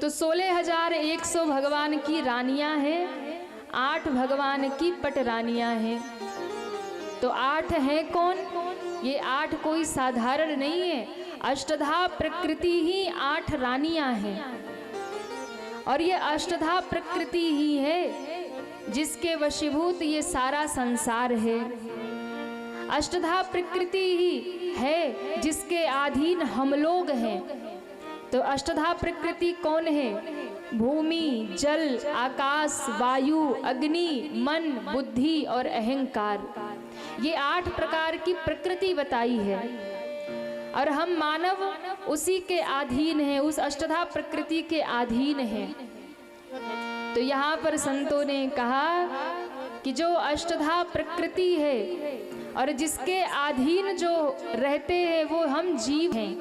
तो 16,100 भगवान की रानियां हैं, 8 भगवान की पट रानियां हैं। तो 8 हैं कौन? ये 8 कोई साधारण नहीं है, अष्टधा प्रकृति ही 8 रानियां हैं। और ये अष्टधा प्रकृति ही है जिसके वशीभूत ये सारा संसार है। अष्टधा प्रकृति ही है जिसके अधीन हम लोग हैं। तो अष्टधा प्रकृति कौन है? भूमि, जल, आकाश, वायु, अग्नि, मन, बुद्धि और अहंकार। ये 8 प्रकार की प्रकृति बताई है और हम मानव उसी के अधीन हैं, उस अष्टधा प्रकृति के अधीन हैं। तो यहाँ पर संतों ने कहा कि जो अष्टधा प्रकृति है और जिसके अधीन जो रहते हैं वो हम जीव हैं।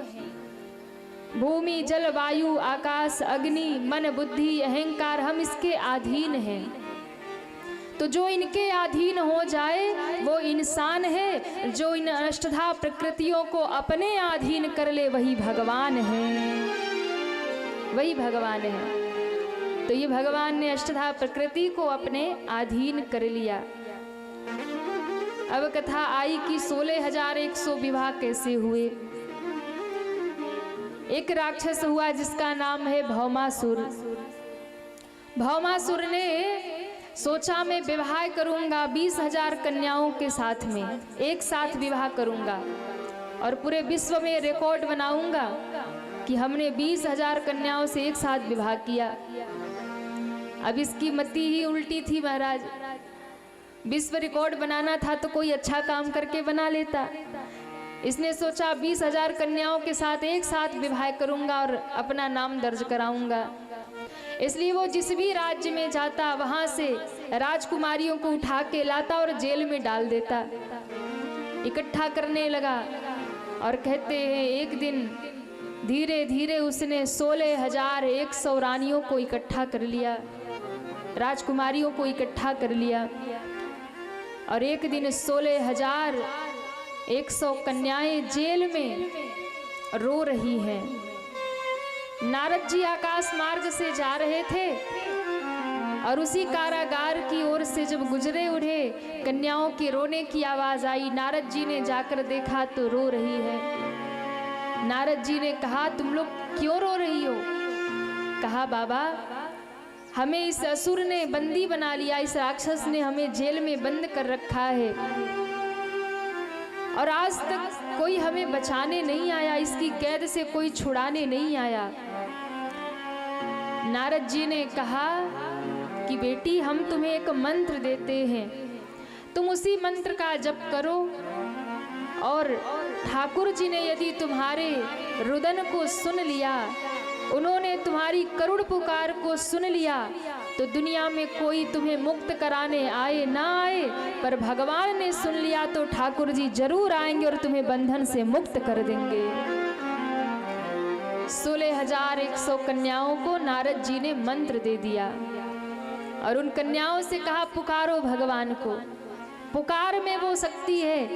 भूमि, जल, वायु, आकाश, अग्नि, मन, बुद्धि, अहंकार, हम इसके अधीन हैं। तो जो इनके अधीन हो जाए वो इंसान है, जो इन अष्टधा प्रकृतियों को अपने अधीन कर ले वही भगवान है, वही भगवान है। तो ये भगवान ने अष्टधा प्रकृति को अपने अधीन कर लिया। अब कथा आई कि 16,100 विवाह कैसे हुए। एक राक्षस हुआ जिसका नाम है भौमासुर। भौमासुर ने सोचा मैं विवाह करूंगा 20,000 कन्याओं के साथ में, एक साथ विवाह करूंगा और पूरे विश्व में रिकॉर्ड बनाऊंगा कि हमने 20,000 कन्याओं से एक साथ विवाह किया। अब इसकी मति ही उल्टी थी महाराज। विश्व रिकॉर्ड बनाना था तो कोई अच्छा काम करके बना लेता। इसने सोचा 20,000 कन्याओं के साथ एक साथ विवाह करूंगा और अपना नाम दर्ज कराऊंगा। इसलिए वो जिस भी राज्य में जाता वहां से राजकुमारियों को उठा के लाता और जेल में डाल देता। इकट्ठा करने लगा और कहते हैं एक दिन धीरे धीरे उसने 16,100 रानियों को इकट्ठा कर लिया, राजकुमारियों को इकट्ठा कर लिया। और एक दिन 16,100 कन्याएं जेल में रो रही हैं। नारद जी आकाश मार्ग से जा रहे थे और उसी कारागार की ओर से जब गुजरे उड़े कन्याओं के रोने की आवाज आई। नारद जी ने जाकर देखा तो रो रही है। नारद जी ने कहा तुम लोग क्यों रो रही हो? कहा बाबा हमें इस असुर ने बंदी बना लिया, इस राक्षस ने हमें जेल में बंद कर रखा है और आज तक कोई हमें बचाने नहीं आया, इसकी कैद से कोई छुड़ाने नहीं आया। नारद जी ने कहा कि बेटी हम तुम्हें एक मंत्र देते हैं, तुम उसी मंत्र का जप करो और ठाकुर जी ने यदि तुम्हारे रुदन को सुन लिया, उन्होंने तुम्हारी करुण पुकार को सुन लिया तो दुनिया में कोई तुम्हें मुक्त कराने आए ना आए, पर भगवान ने सुन लिया तो ठाकुर जी जरूर आएंगे और तुम्हें बंधन से मुक्त कर देंगे। 16,100 कन्याओं को नारद जी ने मंत्र दे दिया और उन कन्याओं से कहा पुकारो भगवान को। पुकार में वो शक्ति है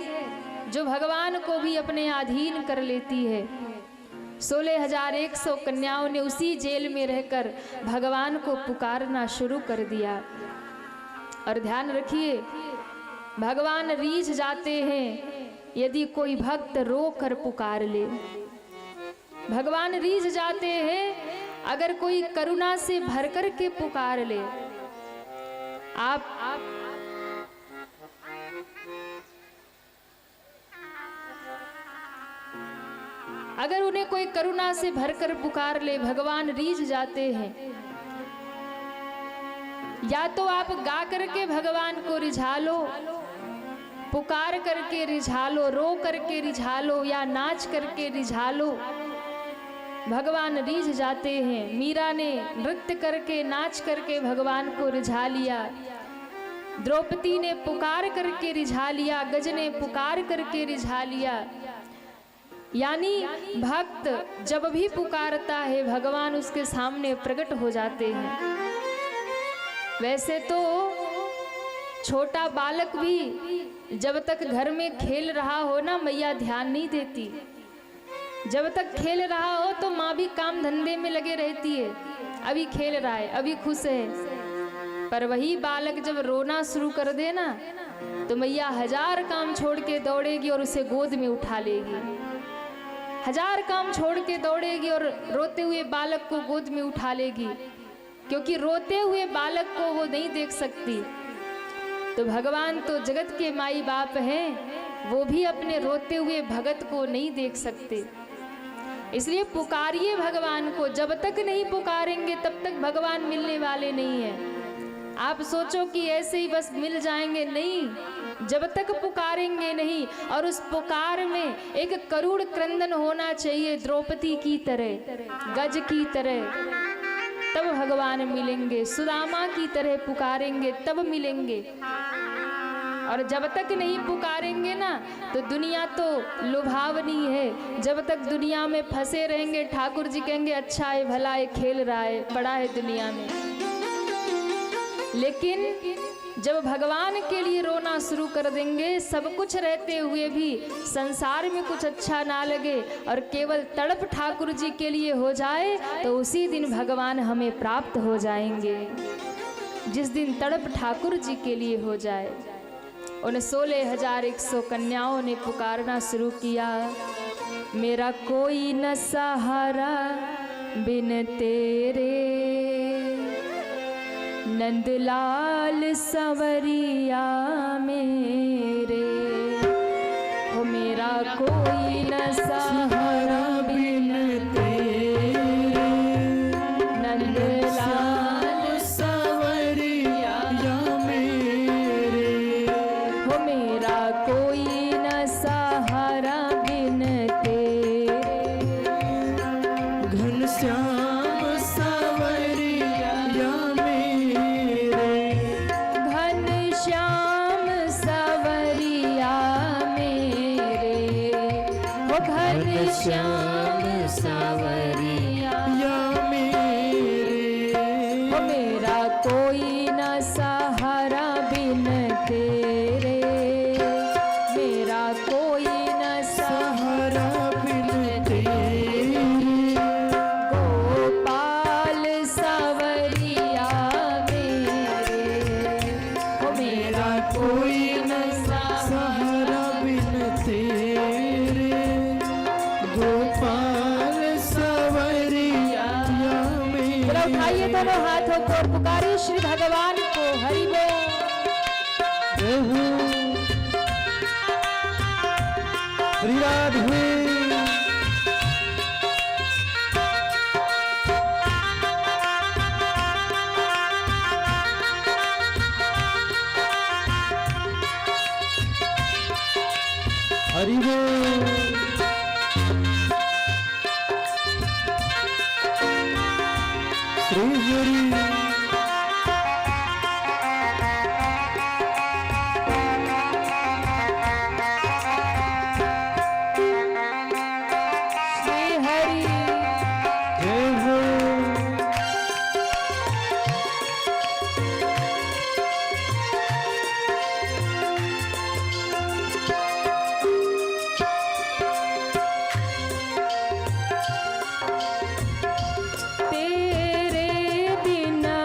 जो भगवान को भी अपने अधीन कर लेती है। 16,100 कन्याओं ने उसी जेल में रहकर भगवान को पुकारना शुरू कर दिया। और ध्यान रखिए भगवान रीझ जाते हैं यदि कोई भक्त रो कर पुकार ले। भगवान रीझ जाते हैं अगर कोई करुणा से भर कर के पुकार ले। आप अगर उन्हें कोई करुणा से भरकर पुकार ले भगवान रीझ जाते हैं। या तो आप गा करके भगवान को रिझा लो, पुकार करके रिझा लो, रो करके रिझा लो या नाच करके रिझा लो, भगवान रीझ जाते हैं। मीरा ने नृत्य करके नाच करके भगवान को रिझा लिया, द्रौपदी ने पुकार करके रिझा लिया, गज ने पुकार करके रिझा लिया। यानी भक्त जब भी पुकारता है भगवान उसके सामने प्रकट हो जाते हैं। वैसे तो छोटा बालक भी जब तक घर में खेल रहा हो ना मैया ध्यान नहीं देती। जब तक खेल रहा हो तो माँ भी काम धंधे में लगे रहती है। अभी खेल रहा है, अभी खुश है। पर वही बालक जब रोना शुरू कर दे ना, तो मैया 1000 काम छोड़ के दौड़ेगी और उसे गोद में उठा लेगी। 1000 काम छोड़ के दौड़ेगी और रोते हुए बालक को गोद में उठा लेगी, क्योंकि रोते हुए बालक को वो नहीं देख सकती। तो भगवान तो जगत के माई बाप हैं, वो भी अपने रोते हुए भगत को नहीं देख सकते। इसलिए पुकारिए भगवान को, जब तक नहीं पुकारेंगे तब तक भगवान मिलने वाले नहीं हैं। आप सोचो कि ऐसे ही बस मिल जाएंगे, नहीं, जब तक पुकारेंगे नहीं। और उस पुकार में एक करुण क्रंदन होना चाहिए, द्रौपदी की तरह, गज की तरह, तब भगवान मिलेंगे। सुदामा की तरह पुकारेंगे तब मिलेंगे। और जब तक नहीं पुकारेंगे ना, तो दुनिया तो लुभावनी है। जब तक दुनिया में फंसे रहेंगे, ठाकुर जी कहेंगे अच्छा है, भला है, खेल रहा है, बड़ा है दुनिया में। लेकिन जब भगवान के लिए रोना शुरू कर देंगे, सब कुछ रहते हुए भी संसार में कुछ अच्छा ना लगे और केवल तड़प ठाकुर जी के लिए हो जाए, तो उसी दिन भगवान हमें प्राप्त हो जाएंगे। जिस दिन तड़प ठाकुर जी के लिए हो जाए। उन 16,100 कन्याओं ने पुकारना शुरू किया, मेरा कोई न सहारा बिन तेरे, नंदलाल संवरिया मेरे। हो मेरा कोई न सहारा बिन तेरे, नंदलाल संवरिया मेरे। हो मेरा कोई न सहारा बिन तेरे, घनश्याम संवरिया मेरे। घनश्याम संवरिया मेरे, हो घनश्याम संवरिया मेरे। हो मेरा कोई न सहारा बिन तेरे, मेरा कोई न सहारा बिन तेरे। गोपाल संवरिया मेरे, हो मेरा कोई न सहारा बिन तेरे। गोपाल संवरिया मेरे। चलो उठाइए दोनों हाथों को और पुकारिए श्री भगवान को, हरि बोल। श्री राधे। हरि बोल। श्री हरि। श्री हरि। जय हो। तेरे बिना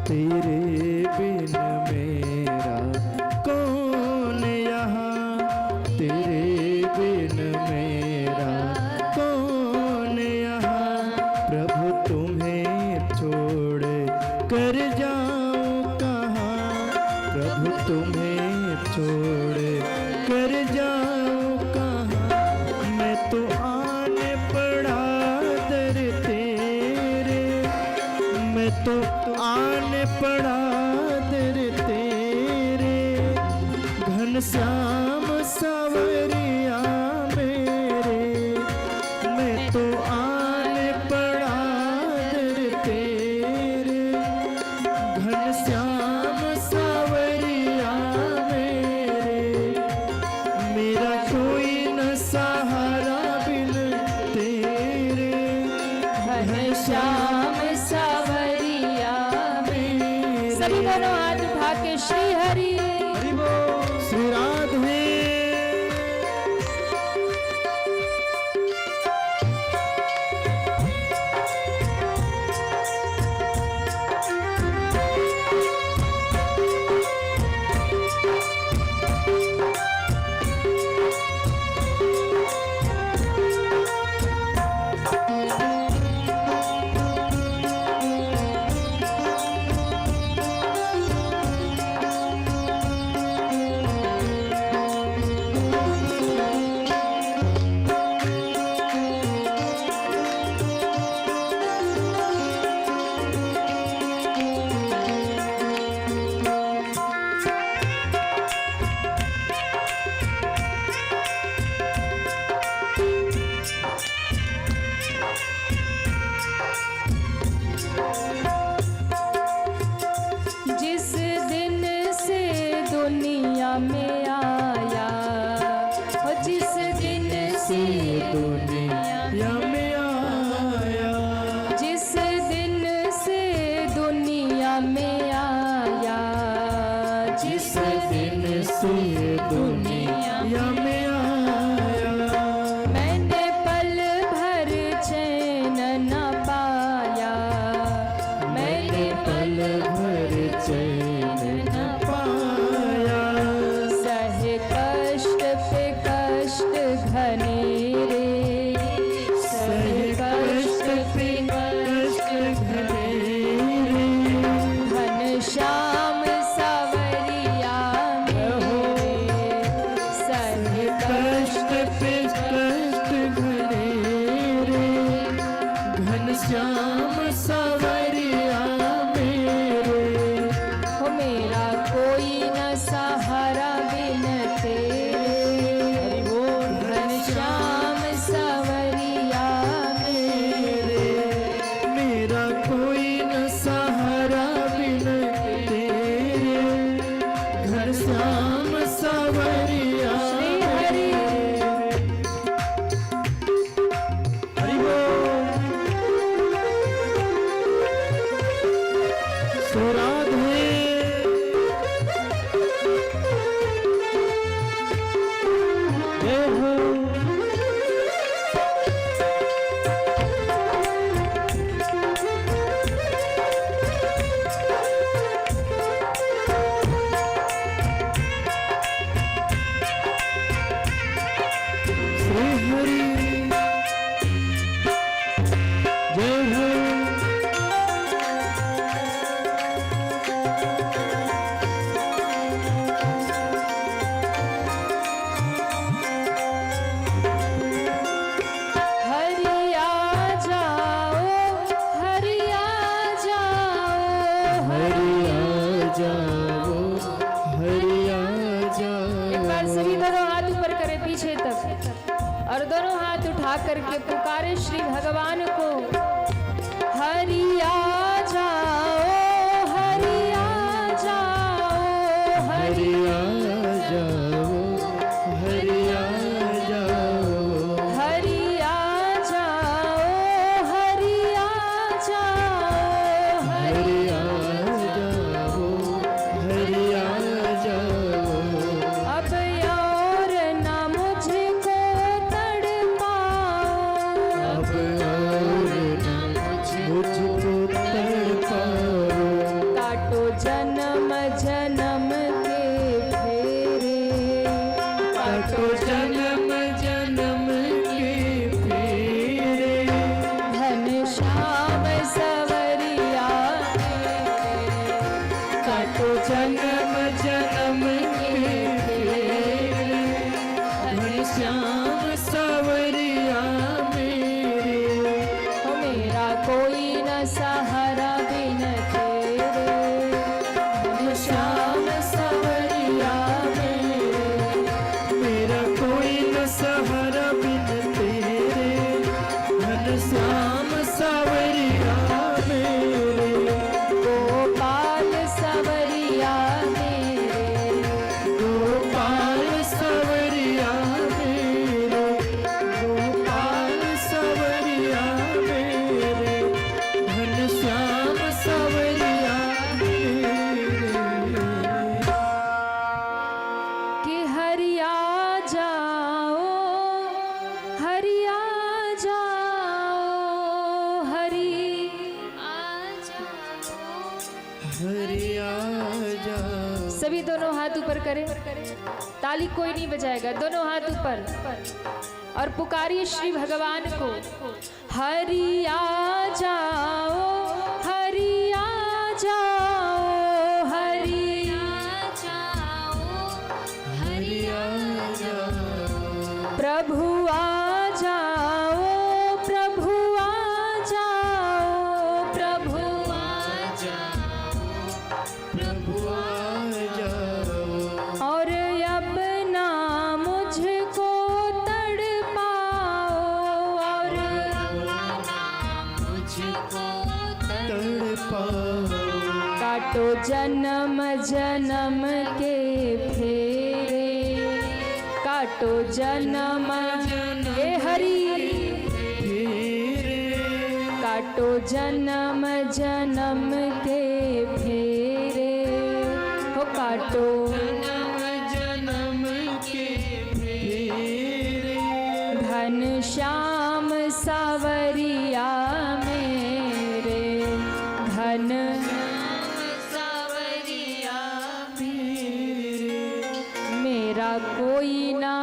तेरे बिन मेरा कौन यहाँ, तेरे बिन मेरा कौन यहाँ। प्रभु तुम्हें छोड़ कर जाऊं कहाँ, प्रभु तुम्हें छोड़ कर जाऊं कहाँ। मैं तो आने पड़ा दर तेरे, मैं तो आने पड़ा दर तेरे। घनश्याम सावरिया मेरे, मैं तो आने पड़ा दर तेरे। घनश्याम सावरिया मेरे, मेरा कोई न सहारा बिन तेरे। घनश्याम सावरिया मेरे। सभी दोनों हाथ उठा के श्री हरि हरि बोल। श्री राधे जिस दिन से दुनिया में आया, और जिस दिन से दुनिया में आया, जिस दिन से दुनिया में आया, जिस दिन से दुनिया में आया। मैंने पल भर चैन न पाया, मैंने पल भर चैन न पाया। सहे कष्ट पे कष्ट घनेरे, सहे कष्ट पे कष्ट घनेरे। घनश्याम सावरिया मेरे, सहे कष्ट पे कष्ट घनेरे। घनश्याम सावरिया मेरे, हो मेरा कोई न सहारा बिन तेरे। घनश्याम सावरिया मेरे, मेरा कोई न सहारा बिन तेरे। घनश्याम सावरिया श्री हरि हरि बोल। सो राधे जय हो। श्री हरि जय हो। हरिया जाओ, हरिया जाओ, हरिया जाओ, हरिया जाओ। एक बार सभी दोनों हाथ ऊपर करें पीछे तक, और दोनों हाथ उठा करके पुकारे श्री भगवान को। हरिया जाओ, हरिया जाओ, हरिया जाओ, हरिया जाओ। हरिया जाओ, हरिया जाओ, हरिया जाओ, हरिया जाओ। अब और न मुझको तड़पाओ, अब और काटो जन्म जन्म के फेरे, घनश्याम सावरिया मेरे। हो मेरा कोई न सहारा बिन तेरे, घनश्याम सावरिया मेरे, मेरा कोई न सहारा बिन तेरे, घनश्याम सावरिया मेरे। गोपाल सवरिया मेरे, गोपाल सवरिया मेरे, गोपाल सवरिया मेरे, घनश्याम सवरिया मेरे। कि हरिया जाओ, हरिया जाओ, हरि आ जाओ। हरि आ जाओ। सभी दोनों हाथ ऊपर करें, ताली कोई नहीं बजाएगा, दोनों हाथ ऊपर और पुकारिए श्री भगवान को। हरि आ जाओ, हरि आ जाओ, हरि आ जाओ, हरि आ जाओ। प्रभु आ जाओ, प्रभु आ जाओ, प्रभु आ जाओ, प्रभु आ जाओ। और अब ना मुझको तड़पाओ, और मुझको तड़पाओ। काटो जन्म जन्म के फेरे, काटो जन्म हे हरि, फेरे, काटो जन्म जन्म के फेरे, हो काटो जन्म जन्म के फेरे। घनश्याम सावरिया मेरे, घन सावरिया मेरा कोई ना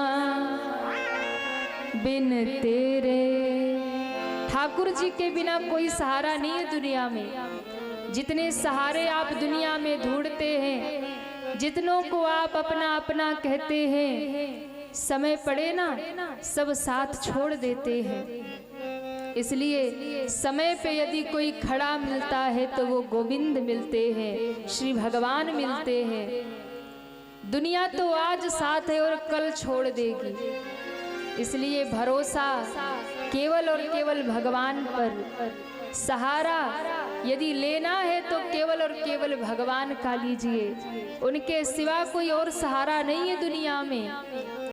बिन तेरे। ठाकुर जी के बिना कोई सहारा नहीं है दुनिया में। जितने सहारे आप दुनिया में ढूंढते हैं, जितनों को आप अपना अपना कहते हैं, समय पड़े ना सब साथ छोड़ देते हैं। इसलिए समय पे यदि कोई खड़ा मिलता है तो वो गोविंद मिलते हैं, श्री भगवान मिलते हैं। दुनिया तो आज साथ है और कल छोड़ देगी, इसलिए भरोसा केवल और केवल भगवान पर। सहारा यदि लेना है तो केवल और केवल भगवान का लीजिए, उनके सिवा कोई और सहारा नहीं है दुनिया में।